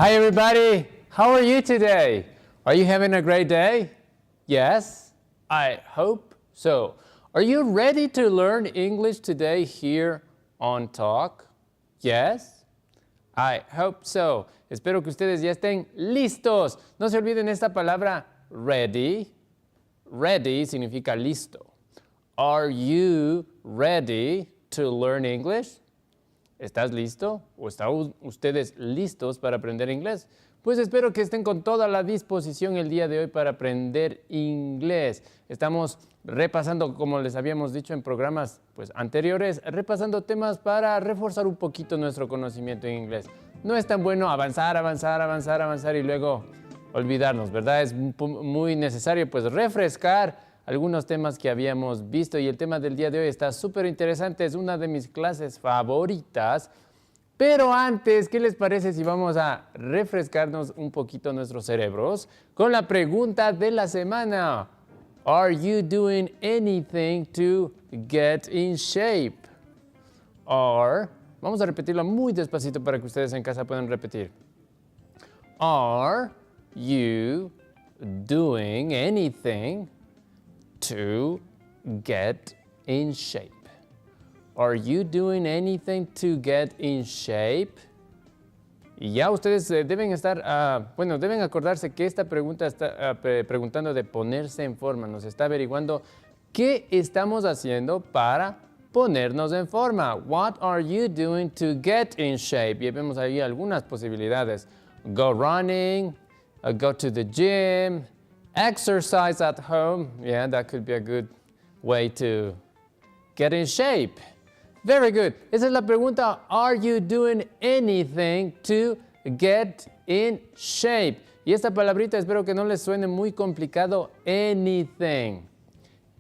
Hi everybody, how are you today? Are you having a great day? Yes, I hope so. Are you ready to learn English today here on Talk? Yes, I hope so. Espero que ustedes ya estén listos. No se olviden esta palabra ready. Ready significa listo. Are you ready to learn English? ¿Estás listo? ¿O están ustedes listos para aprender inglés? Pues espero que estén con toda la disposición el día de hoy para aprender inglés. Estamos repasando, como les habíamos dicho en programas anteriores, repasando temas para reforzar un poquito nuestro conocimiento en inglés. No es tan bueno avanzar y luego olvidarnos, ¿verdad? Es muy necesario refrescar algunos temas que habíamos visto y el tema del día de hoy está súper interesante, es una de mis clases favoritas. Pero antes, ¿qué les parece si vamos a refrescarnos un poquito nuestros cerebros con la pregunta de la semana? Are you doing anything to get in shape? Or, vamos a repetirlo muy despacito para que ustedes en casa puedan repetir. Are you doing anything to get in shape? Are you doing anything to get in shape? Y ya ustedes deben estar, deben acordarse que esta pregunta está preguntando de ponerse en forma. Nos está averiguando qué estamos haciendo para ponernos en forma. What are you doing to get in shape? Y vemos ahí algunas posibilidades. Go running, go to the gym, exercise at home. Yeah, that could be a good way to get in shape. Very good. Esa es la pregunta. Are you doing anything to get in shape? Y esta palabrita espero que no les suene muy complicado. Anything.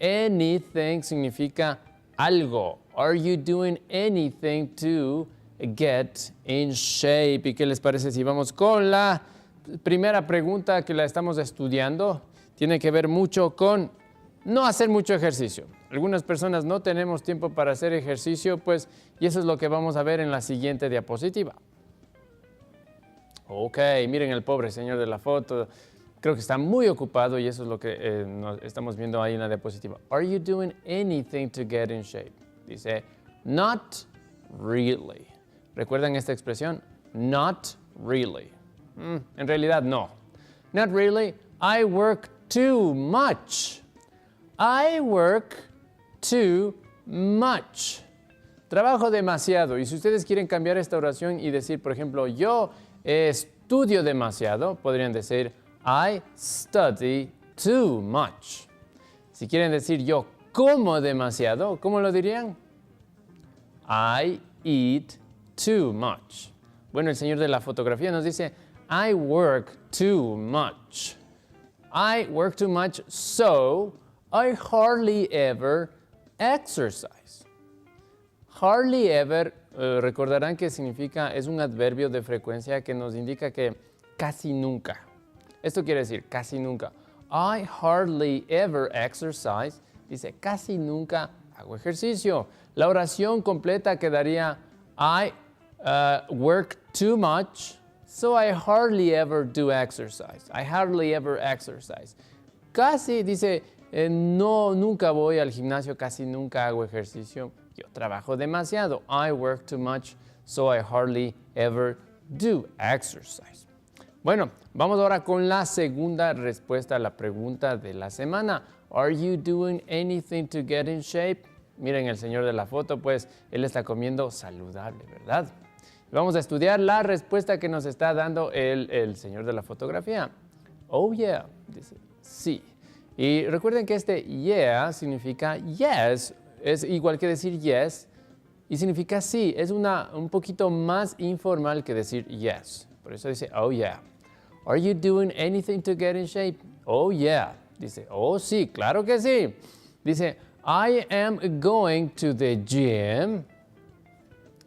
Anything significa algo. Are you doing anything to get in shape? ¿Y qué les parece si vamos con la primera pregunta que la estamos estudiando? Tiene que ver mucho con no hacer mucho ejercicio. Algunas personas no tenemos tiempo para hacer ejercicio, y eso es lo que vamos a ver en la siguiente diapositiva. Ok, miren el pobre señor de la foto. Creo que está muy ocupado y eso es lo que estamos viendo ahí en la diapositiva. Are you doing anything to get in shape? Dice, not really. ¿Recuerdan esta expresión? Not really. En realidad, no. Not really. I work too much. I work too much. Trabajo demasiado. Y si ustedes quieren cambiar esta oración y decir, por ejemplo, yo estudio demasiado, podrían decir, I study too much. Si quieren decir yo como demasiado, ¿cómo lo dirían? I eat too much. Bueno, el señor de la fotografía nos dice, I work too much. I work too much, so I hardly ever exercise. Hardly ever, recordarán que significa, es un adverbio de frecuencia que nos indica que casi nunca. Esto quiere decir casi nunca. I hardly ever exercise. Dice, casi nunca hago ejercicio. La oración completa quedaría, I work too much, so I hardly ever do exercise. I hardly ever exercise. Casi, dice, no, nunca voy al gimnasio, casi nunca hago ejercicio. Yo trabajo demasiado. I work too much, so I hardly ever do exercise. Bueno, vamos ahora con la segunda respuesta a la pregunta de la semana. Are you doing anything to get in shape? Miren el señor de la foto, él está comiendo saludable, ¿verdad? Vamos a estudiar la respuesta que nos está dando el señor de la fotografía. Oh yeah, dice sí. Y recuerden que este yeah significa yes, es igual que decir yes, y significa sí, es un poquito más informal que decir yes. Por eso dice, oh yeah. Are you doing anything to get in shape? Oh yeah. Dice, oh sí, claro que sí. Dice, I am going to the gym.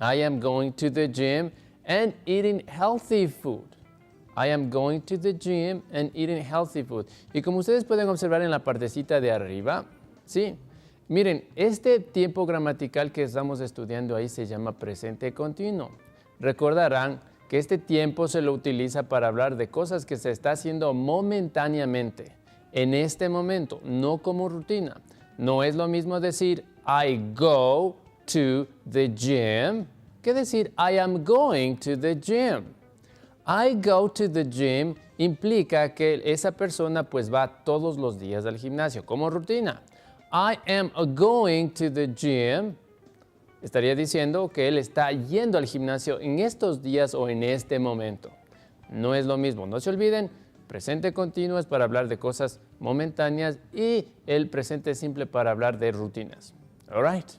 I am going to the gym and eating healthy food. I am going to the gym and eating healthy food. Y como ustedes pueden observar en la partecita de arriba, ¿sí? Miren, este tiempo gramatical que estamos estudiando ahí se llama presente continuo. Recordarán que este tiempo se lo utiliza para hablar de cosas que se está haciendo momentáneamente, en este momento, no como rutina. No es lo mismo decir I go to the gym que decir I am going to the gym. I go to the gym implica que esa persona pues va todos los días al gimnasio como rutina. I am going to the gym estaría diciendo que él está yendo al gimnasio en estos días o en este momento. No es lo mismo. No se olviden, presente continuo es para hablar de cosas momentáneas y el presente simple para hablar de rutinas. All right.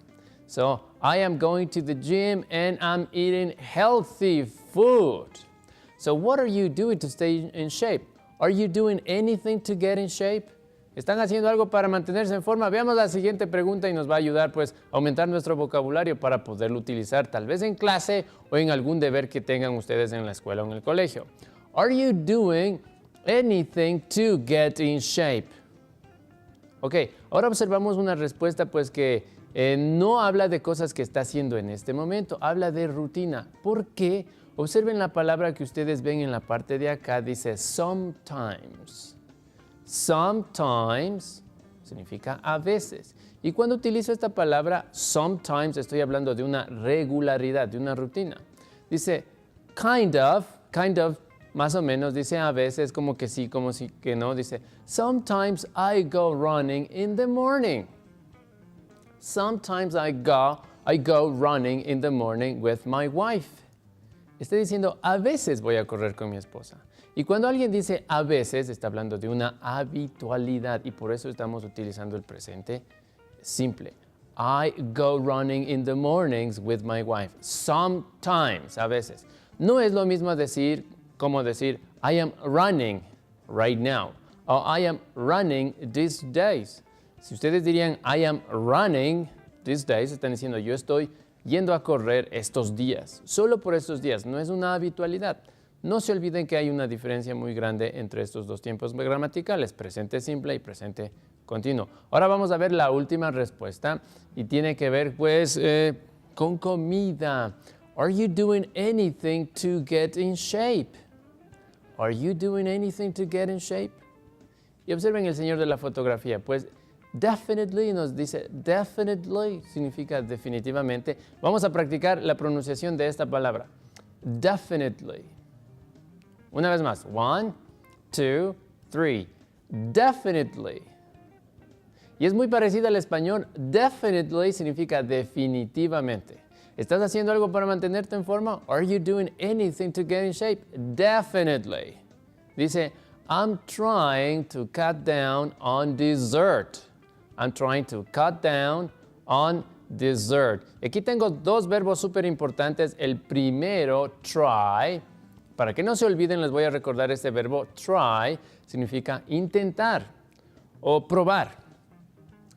So, I am going to the gym and I'm eating healthy food. So, what are you doing to stay in shape? Are you doing anything to get in shape? ¿Están haciendo algo para mantenerse en forma? Veamos la siguiente pregunta y nos va a ayudar pues a aumentar nuestro vocabulario para poderlo utilizar tal vez en clase o en algún deber que tengan ustedes en la escuela o en el colegio. Are you doing anything to get in shape? Ok, ahora observamos una respuesta pues que no habla de cosas que está haciendo en este momento, habla de rutina. ¿Por qué? Observen la palabra que ustedes ven en la parte de acá, dice sometimes. Sometimes significa a veces. Y cuando utilizo esta palabra sometimes estoy hablando de una regularidad, de una rutina. Dice kind of, más o menos, dice a veces como que sí, como sí, que no. Dice sometimes I go running in the morning. Sometimes I go running in the morning with my wife. Estoy diciendo a veces voy a correr con mi esposa. Y cuando alguien dice a veces, está hablando de una habitualidad y por eso estamos utilizando el presente simple. I go running in the mornings with my wife. Sometimes, a veces. No es lo mismo decir como decir I am running right now o I am running these days. Si ustedes dirían I am running these days, están diciendo yo estoy yendo a correr estos días. Solo por estos días, no es una habitualidad. No se olviden que hay una diferencia muy grande entre estos dos tiempos gramaticales, presente simple y presente continuo. Ahora vamos a ver la última respuesta y tiene que ver pues con comida. Are you doing anything to get in shape? Are you doing anything to get in shape? Y observen el señor de la fotografía, pues definitely nos dice, definitely significa definitivamente. Vamos a practicar la pronunciación de esta palabra. Definitely. Una vez más. 1, 2, 3. Definitely. Y es muy parecida al español. Definitely significa definitivamente. ¿Estás haciendo algo para mantenerte en forma? Are you doing anything to get in shape? Definitely. Dice, I'm trying to cut down on dessert. I'm trying to cut down on dessert. Aquí tengo dos verbos súper importantes. El primero, try. Para que no se olviden, les voy a recordar este verbo try, significa intentar o probar.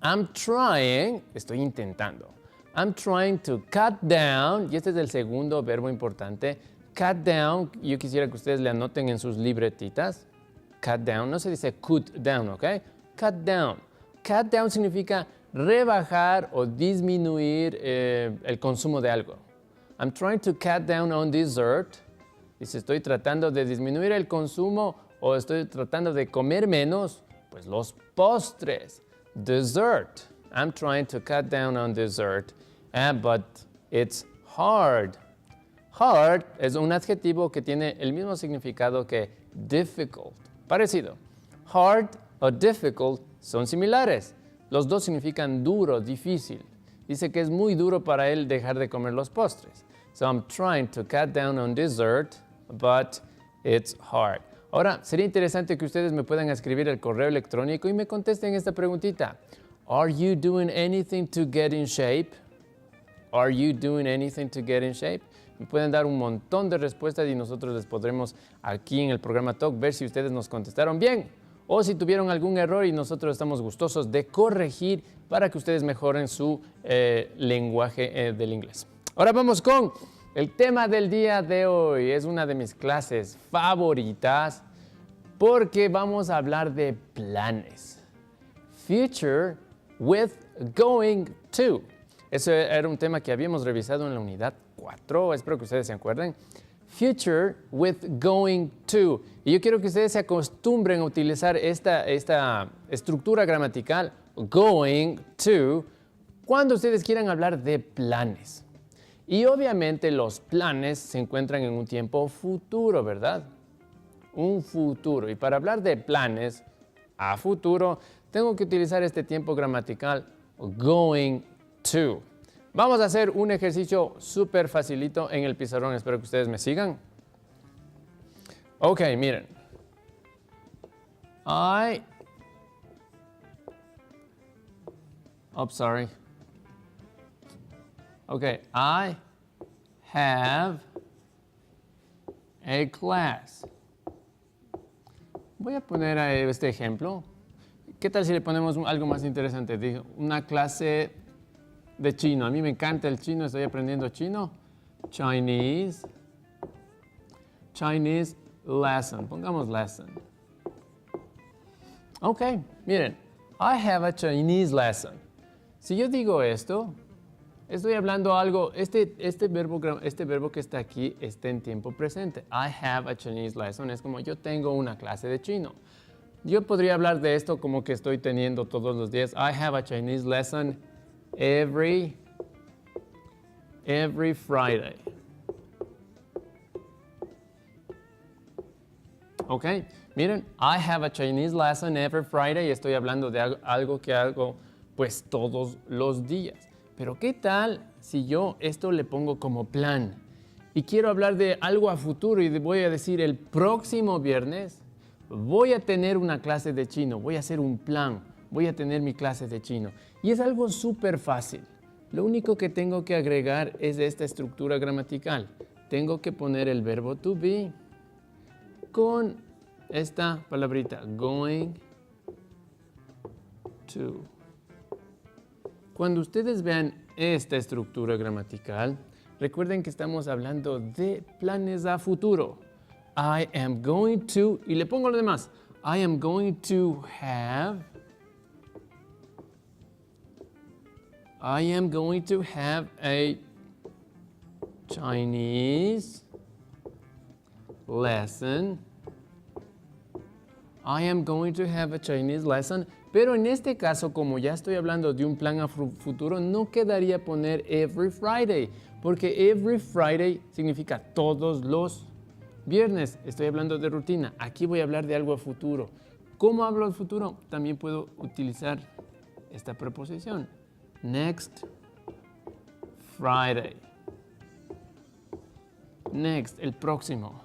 I'm trying, estoy intentando. I'm trying to cut down, y este es el segundo verbo importante. Cut down, yo quisiera que ustedes le anoten en sus libretitas. Cut down, no se dice cut down, ¿ok? Cut down. Cut down significa rebajar o disminuir el consumo de algo. I'm trying to cut down on dessert. Dice, estoy tratando de disminuir el consumo o estoy tratando de comer menos, pues los postres. Dessert. I'm trying to cut down on dessert, but it's hard. Hard es un adjetivo que tiene el mismo significado que difficult. Parecido. Hard o difficult son similares. Los dos significan duro, difícil. Dice que es muy duro para él dejar de comer los postres. So I'm trying to cut down on dessert, but it's hard. Ahora, sería interesante que ustedes me puedan escribir el correo electrónico y me contesten esta preguntita. Are you doing anything to get in shape? Are you doing anything to get in shape? Me pueden dar un montón de respuestas y nosotros les podremos aquí en el programa Talk ver si ustedes nos contestaron bien o si tuvieron algún error y nosotros estamos gustosos de corregir para que ustedes mejoren su lenguaje del inglés. Ahora vamos con el tema del día de hoy. Es una de mis clases favoritas porque vamos a hablar de planes. Future with going to. Ese era un tema que habíamos revisado en la unidad 4. Espero que ustedes se acuerden. future with going to. Y yo quiero que ustedes se acostumbren a utilizar esta estructura gramatical, going to, cuando ustedes quieran hablar de planes. Y obviamente los planes se encuentran en un tiempo futuro, ¿verdad? Un futuro. Y para hablar de planes a futuro, tengo que utilizar este tiempo gramatical, going to. Vamos a hacer un ejercicio súper facilito en el pizarrón. Espero que ustedes me sigan. Ok, miren. Sorry. Okay, I have a class. Voy a poner este ejemplo. ¿Qué tal si le ponemos algo más interesante? Digo, una clase de chino. A mí me encanta el chino, estoy aprendiendo chino. Chinese lesson. Pongamos lesson. Ok, miren. I have a Chinese lesson. Si yo digo esto, estoy hablando algo, este verbo que está aquí está en tiempo presente. I have a Chinese lesson. Es como yo tengo una clase de chino. Yo podría hablar de esto como que estoy teniendo todos los días. I have a Chinese lesson every Friday. Ok, miren, I have a Chinese lesson every Friday. Estoy hablando de algo que hago pues todos los días. Pero ¿qué tal si yo esto le pongo como plan? Y quiero hablar de algo a futuro y voy a decir el próximo viernes voy a tener una clase de chino, voy a hacer un plan, voy a tener mi clase de chino. Y es algo súper fácil. Lo único que tengo que agregar es esta estructura gramatical. Tengo que poner el verbo to be con esta palabrita, going to. Cuando ustedes vean esta estructura gramatical, recuerden que estamos hablando de planes a futuro. I am going to, y le pongo lo demás. I am going to have a Chinese lesson. I am going to have a Chinese lesson. Pero en este caso, como ya estoy hablando de un plan a futuro, no quedaría poner every Friday, porque every Friday significa todos los viernes. Estoy hablando de rutina. Aquí voy a hablar de algo a futuro. ¿Cómo hablo al futuro? También puedo utilizar esta preposición. Next Friday. Next, el próximo.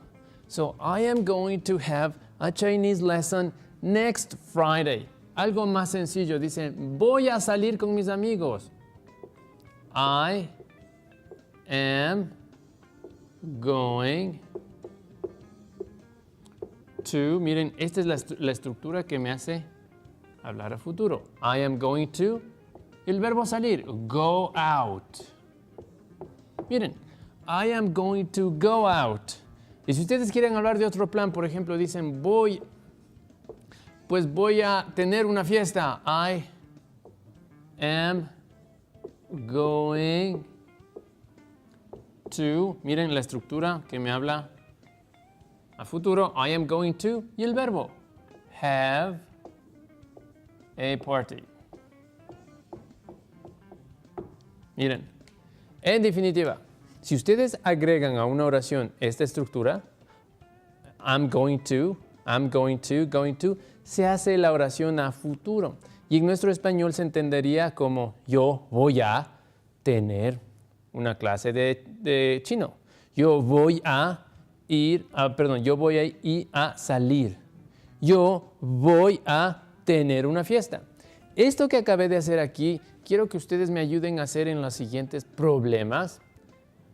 So, I am going to have a Chinese lesson next Friday. Algo más sencillo, dice, voy a salir con mis amigos. I am going to, miren, esta es la estructura que me hace hablar a futuro. I am going to, el verbo salir, go out. Miren, I am going to go out. Y si ustedes quieren hablar de otro plan, por ejemplo, dicen, voy a tener una fiesta. I am going to, miren la estructura que me habla a futuro. I am going to, y el verbo, have a party. Miren, en definitiva, si ustedes agregan a una oración esta estructura, I'm going to, se hace la oración a futuro. Y en nuestro español se entendería como yo voy a tener una clase de chino. Yo voy a ir a salir. Yo voy a tener una fiesta. Esto que acabé de hacer aquí, quiero que ustedes me ayuden a hacer en los siguientes problemas.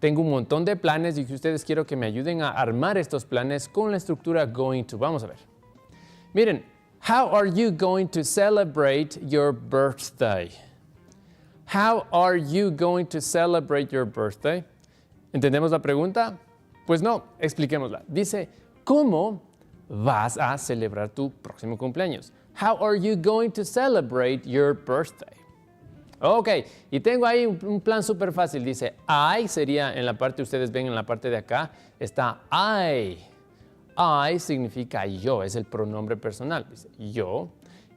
Tengo un montón de planes y que ustedes quiero que me ayuden a armar estos planes con la estructura going to. Vamos a ver. Miren, how are you going to celebrate your birthday? How are you going to celebrate your birthday? ¿Entendemos la pregunta? Pues no, expliquémosla. Dice, ¿cómo vas a celebrar tu próximo cumpleaños? How are you going to celebrate your birthday? Ok, y tengo ahí un plan súper fácil. Dice I, sería en la parte, ustedes ven en la parte de acá, está I. I significa yo, es el pronombre personal, dice yo.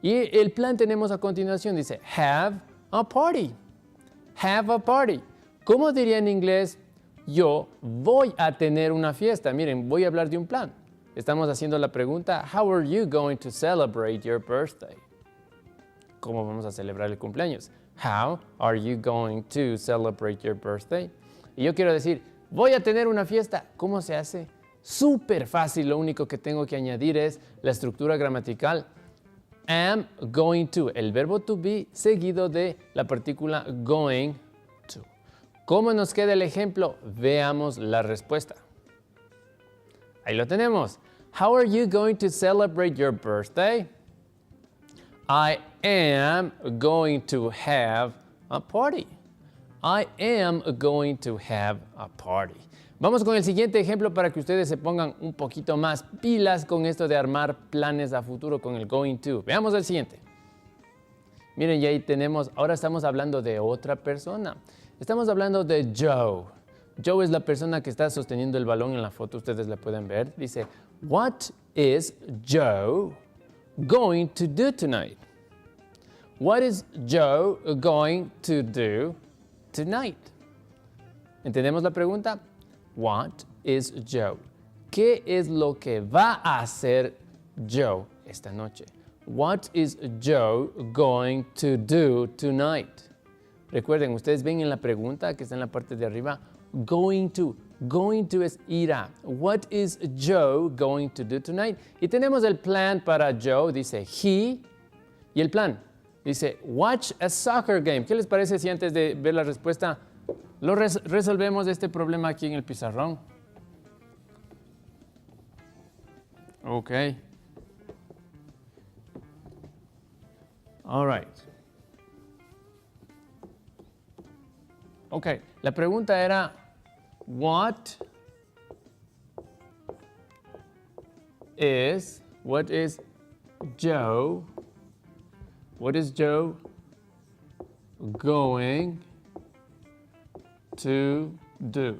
Y el plan tenemos a continuación, dice have a party. Have a party. ¿Cómo diría en inglés? Yo voy a tener una fiesta. Miren, voy a hablar de un plan. Estamos haciendo la pregunta, how are you going to celebrate your birthday? ¿Cómo vamos a celebrar el cumpleaños? How are you going to celebrate your birthday? Y yo quiero decir, voy a tener una fiesta. ¿Cómo se hace? Súper fácil. Lo único que tengo que añadir es la estructura gramatical. Am going to, el verbo to be seguido de la partícula going to. ¿Cómo nos queda el ejemplo? Veamos la respuesta. Ahí lo tenemos. How are you going to celebrate your birthday? I am going to have a party. I am going to have a party. Vamos con el siguiente ejemplo para que ustedes se pongan un poquito más pilas con esto de armar planes a futuro con el going to. Veamos el siguiente. Miren, y ahí tenemos, ahora estamos hablando de otra persona. Estamos hablando de Joe. Joe es la persona que está sosteniendo el balón en la foto, ustedes la pueden ver. Dice, what is Joe going to do tonight? What is Joe going to do tonight? ¿Entendemos la pregunta? What is Joe? ¿Qué es lo que va a hacer Joe esta noche? What is Joe going to do tonight? Recuerden, ustedes ven en la pregunta que está en la parte de arriba, going to. Going to es ir a. What is Joe going to do tonight? Y tenemos el plan para Joe, dice he, y el plan dice watch a soccer game. ¿Qué les parece si antes de ver la respuesta lo resolvemos este problema aquí en el pizarrón? Ok. All right. Ok, la pregunta era, what is Joe going to do?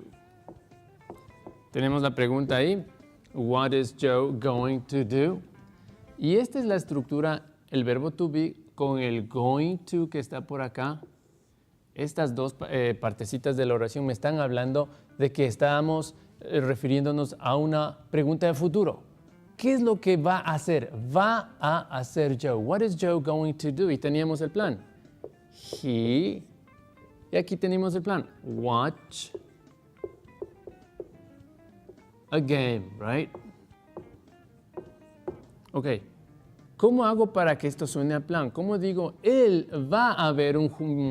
Tenemos la pregunta ahí, what is Joe going to do? Y esta es la estructura, el verbo to be con el going to que está por acá. Estas dos partecitas de la oración me están hablando de que estamos refiriéndonos a una pregunta de futuro. ¿Qué es lo que va a hacer? Va a hacer Joe. What is Joe going to do? Y teníamos el plan. He. Y aquí tenemos el plan. Watch a game, right? Ok. ¿Cómo hago para que esto suene a plan? ¿Cómo digo, él va a ver un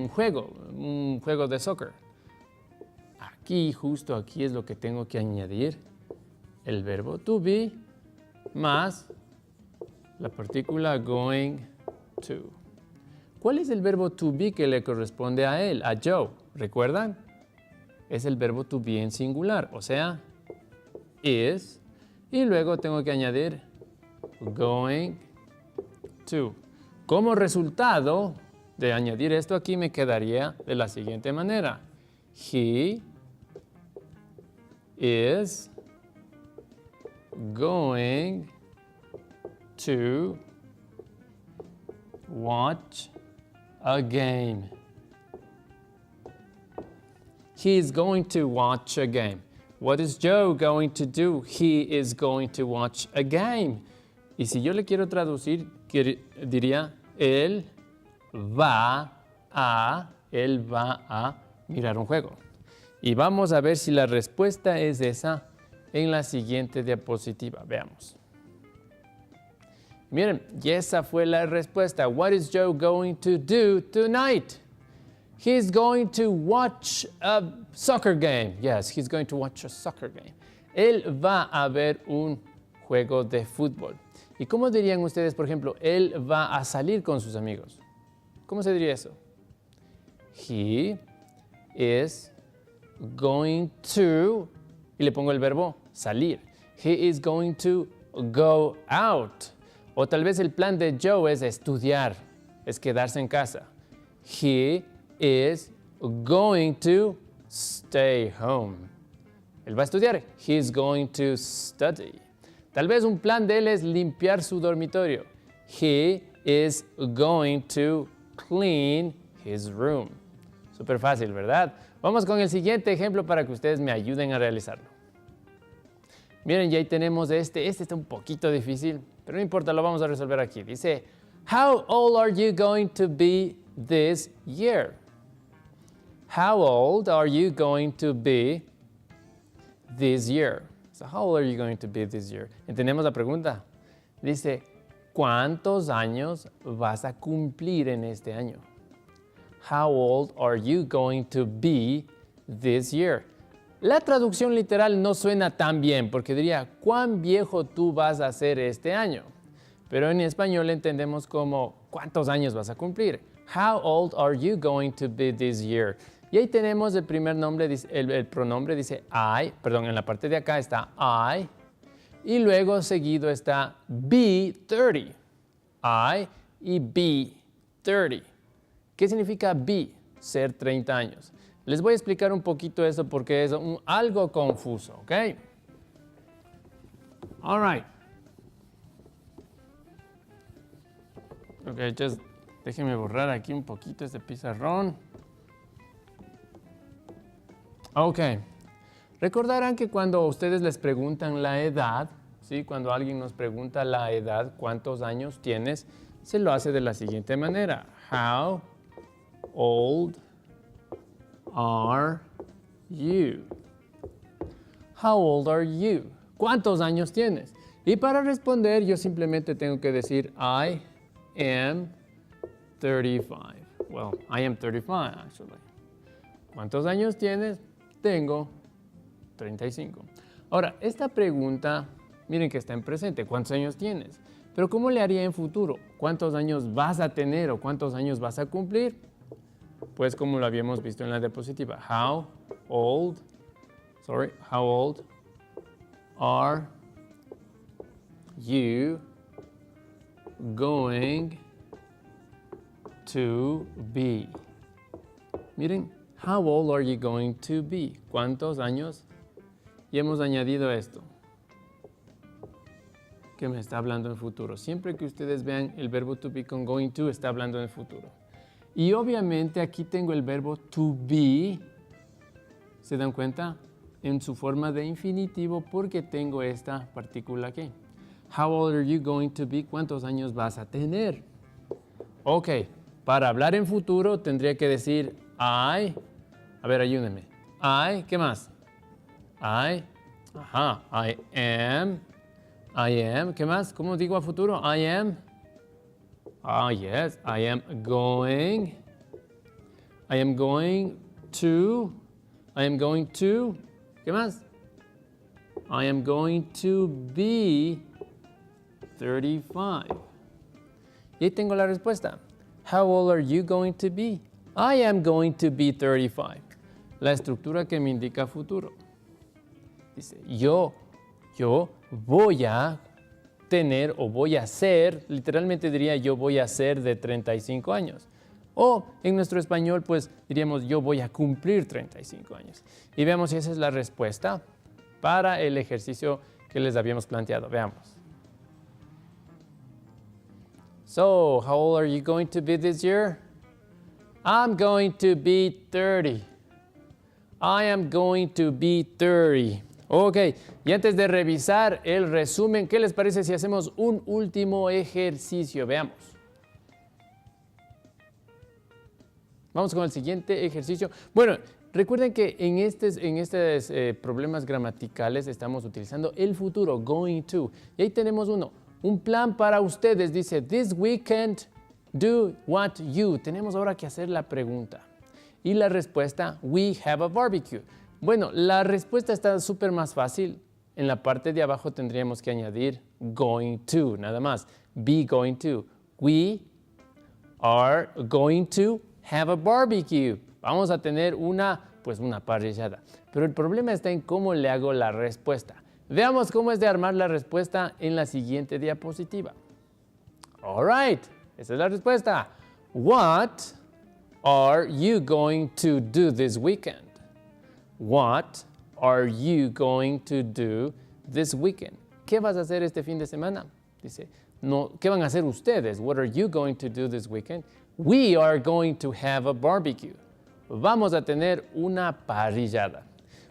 juego de soccer? Aquí, justo aquí es lo que tengo que añadir. El verbo to be más la partícula going to. ¿Cuál es el verbo to be que le corresponde a él, a Joe? ¿Recuerdan? Es el verbo to be en singular, o sea, is. Y luego tengo que añadir going to. Como resultado de añadir esto aquí me quedaría de la siguiente manera. He is going to watch a game. He is going to watch a game. What is Joe going to do? He is going to watch a game. Y si yo le quiero traducir, diría, él va a mirar un juego. Y vamos a ver si la respuesta es esa en la siguiente diapositiva. Veamos. Miren, y esa fue la respuesta. What is Joe going to do tonight? He's going to watch a soccer game. Yes, he's going to watch a soccer game. Él va a ver un juego de fútbol. ¿Y cómo dirían ustedes, por ejemplo, él va a salir con sus amigos? ¿Cómo se diría eso? He is going to, y le pongo el verbo salir. He is going to go out. O tal vez el plan de Joe es estudiar, es quedarse en casa. He is going to stay home. Él va a estudiar. He's going to study. Tal vez un plan de él es limpiar su dormitorio. He is going to clean his room. Súper fácil, ¿verdad? Vamos con el siguiente ejemplo para que ustedes me ayuden a realizarlo. Miren, ya ahí tenemos este. Este está un poquito difícil, pero no importa, lo vamos a resolver aquí. Dice, how old are you going to be this year? How old are you going to be this year? So, how old are you going to be this year? ¿Entendemos la pregunta? Dice, ¿cuántos años vas a cumplir en este año? How old are you going to be this year? La traducción literal no suena tan bien porque diría, ¿cuán viejo tú vas a ser este año? Pero en español entendemos como, ¿cuántos años vas a cumplir? How old are you going to be this year? Y ahí tenemos el primer nombre, el pronombre dice I, perdón, en la parte de acá está I, y luego seguido está be 30. I y be 30. ¿Qué significa be? Ser 30 años. Les voy a explicar un poquito eso porque es algo confuso, ¿ok? All right. Ok, déjenme borrar aquí un poquito este pizarrón. Ok. Recordarán que cuando ustedes les preguntan la edad, ¿sí? Cuando alguien nos pregunta la edad, ¿cuántos años tienes? Se lo hace de la siguiente manera. How old are you? How old are you? ¿Cuántos años tienes? Y para responder yo simplemente tengo que decir I am 35. Well, I am 35 actually. ¿Cuántos años tienes? Tengo 35. Ahora, esta pregunta, miren que está en presente. ¿Cuántos años tienes? Pero ¿cómo le haría en futuro? ¿Cuántos años vas a tener o cuántos años vas a cumplir? Pues como lo habíamos visto en la diapositiva. How old are you going to be? Miren, how old are you going to be? ¿Cuántos años? Y hemos añadido esto, que me está hablando en futuro. Siempre que ustedes vean el verbo to be con going to, está hablando en futuro. Y obviamente aquí tengo el verbo to be, ¿se dan cuenta? En su forma de infinitivo porque tengo esta partícula aquí. How old are you going to be? ¿Cuántos años vas a tener? Ok, para hablar en futuro tendría que decir I, a ver, ayúdenme. I, ¿qué más? I am, ¿qué más? ¿Cómo digo a futuro? I am. Yes, I am going to, ¿qué más? I am going to be 35. Y ahí tengo la respuesta. How old are you going to be? I am going to be 35. La estructura que me indica futuro. Dice, yo voy a tener o voy a ser, literalmente diría yo voy a ser de 35 años. O en nuestro español pues diríamos yo voy a cumplir 35 años. Y veamos si esa es la respuesta para el ejercicio que les habíamos planteado. Veamos. So, how old are you going to be this year? I'm going to be 30. I am going to be 30. Ok, y antes de revisar el resumen, ¿qué les parece si hacemos un último ejercicio? Veamos. Vamos con el siguiente ejercicio. Bueno, recuerden que en estos problemas gramaticales estamos utilizando el futuro, going to. Y ahí tenemos uno. Un plan para ustedes dice, this weekend, do what you. Tenemos ahora que hacer la pregunta. Y la respuesta, we have a barbecue. Bueno, la respuesta está súper más fácil. En la parte de abajo tendríamos que añadir going to, nada más. Be going to. We are going to have a barbecue. Vamos a tener una parrillada. Pero el problema está en cómo le hago la respuesta. Veamos cómo es de armar la respuesta en la siguiente diapositiva. All right, esa es la respuesta. What are you going to do this weekend? What are you going to do this weekend? ¿Qué vas a hacer este fin de semana? Dice, no, ¿qué van a hacer ustedes? What are you going to do this weekend? We are going to have a barbecue. Vamos a tener una parrillada.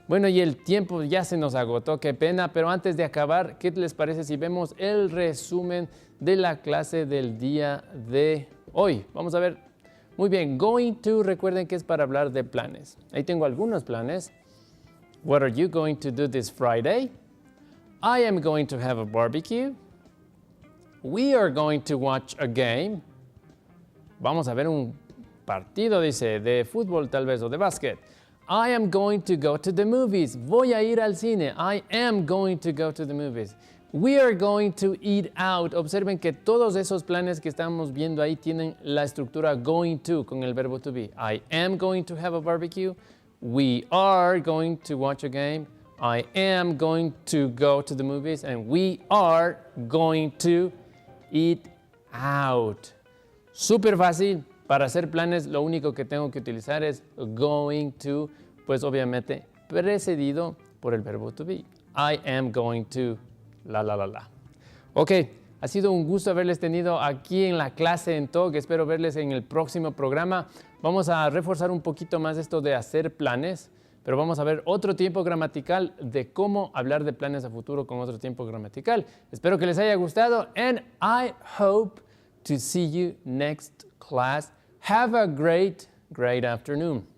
Bueno, y el tiempo ya se nos agotó, qué pena, pero antes de acabar, ¿qué les parece si vemos el resumen de la clase del día de hoy? Vamos a ver. Muy bien, going to, recuerden que es para hablar de planes. Ahí tengo algunos planes. What are you going to do this Friday? I am going to have a barbecue. We are going to watch a game. Vamos a ver un partido, dice, de fútbol tal vez o de básquet. I am going to go to the movies. Voy a ir al cine. I am going to go to the movies. We are going to eat out. Observen que todos esos planes que estamos viendo ahí tienen la estructura going to con el verbo to be. I am going to have a barbecue. We are going to watch a game. I am going to go to the movies. And we are going to eat out. Súper fácil. Para hacer planes, lo único que tengo que utilizar es going to, pues obviamente precedido por el verbo to be. I am going to, la. Ok, ha sido un gusto haberles tenido aquí en la clase en TOG. Espero verles en el próximo programa. Vamos a reforzar un poquito más esto de hacer planes, pero vamos a ver otro tiempo gramatical de cómo hablar de planes a futuro con otro tiempo gramatical. Espero que les haya gustado and I hope to see you next class. Have a great afternoon.